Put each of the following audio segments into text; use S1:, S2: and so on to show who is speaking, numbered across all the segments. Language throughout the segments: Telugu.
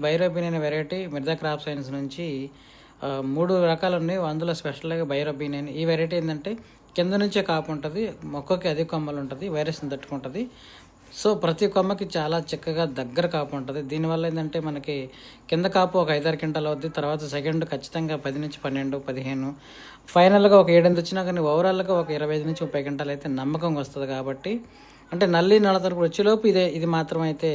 S1: బైరోబిన్ అనే వెరైటీ మిర్జా క్రాప్ సైన్స్ నుంచి 3 రకాలు ఉన్నాయి. అందులో స్పెషల్గా బైరోబిన్ అని ఈ వెరైటీ ఏంటంటే కింద నుంచే కాపు ఉంటుంది, మొక్కకి అధిక కొమ్మలు ఉంటుంది, వైరస్ని తట్టుకుంటుంది. సో ప్రతి కొమ్మకి చాలా చక్కగా దగ్గర కాపు ఉంటుంది. దీనివల్ల ఏంటంటే మనకి కింద కాపు ఒక 5-6 క్వింటాలు అవుద్ది. తర్వాత సెకండ్ ఖచ్చితంగా 10 నుంచి 12, 15, ఫైనల్గా ఒక 7 వచ్చినా కానీ ఓవరాల్గా ఒక 25 నుంచి 30 క్వింటాలు అయితే నమ్మకంగా వస్తుంది. కాబట్టి అంటే నల్లి నల్లతరకు వచ్చేలోపు ఇది మాత్రం అయితే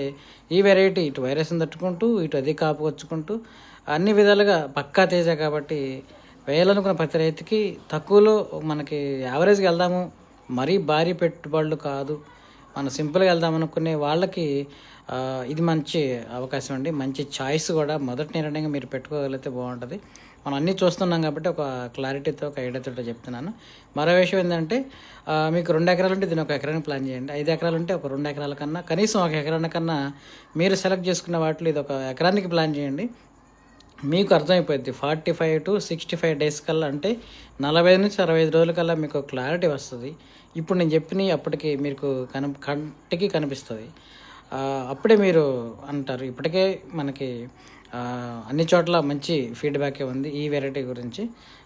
S1: ఈ వెరైటీ ఇటు వైరస్ని తట్టుకుంటూ ఇటు అది కాపు వచ్చుకుంటూ అన్ని విధాలుగా పక్కా తేజ. కాబట్టి వేయాలనుకున్న ప్రతి రైతుకి తక్కువలో మనకి యావరేజ్గా వెళ్దాము, మరీ భారీ పెట్టుబడులు కాదు, మనం సింపుల్గా వెళ్దాం అనుకునే వాళ్ళకి ఇది మంచి అవకాశం అండి, మంచి చాయిస్ కూడా. మొదటి నిర్ణయంగా మీరు పెట్టుకోగలిగితే బాగుంటుంది. మనం అన్నీ చూస్తున్నాం కాబట్టి ఒక క్లారిటీతో ఒక ఐడియాతో చెప్తున్నాను. మరో విషయం ఏంటంటే మీకు 2 ఎకరాలు ఉంటే దీని 1 ఎకరానికి ప్లాన్ చేయండి. 5 ఎకరాలు ఉంటే ఒక 2 ఎకరాల కన్నా కనీసం 1 ఎకరానికన్నా మీరు సెలెక్ట్ చేసుకున్న వాటిలో ఇది 1 ఎకరానికి ప్లాన్ చేయండి. మీకు అర్థమైపోద్ది 45 to 65 డేస్ కల్లా, అంటే 45 నుంచి 65 రోజుల కల్లా మీకు క్లారిటీ వస్తుంది. ఇప్పుడు నేను చెప్పినవి అప్పటికి మీకు కంటికి కనిపిస్తుంది. అప్పుడే మీరు అంటారు. ఇప్పటికే మనకి అన్ని చోట్ల మంచి ఫీడ్బ్యాకే ఉంది ఈ వెరైటీ గురించి.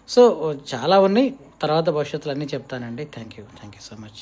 S1: సో చాలా ఉన్నాయి, తర్వాత భవిష్యత్తులో అన్నీ చెప్తానండి. Thank you so much.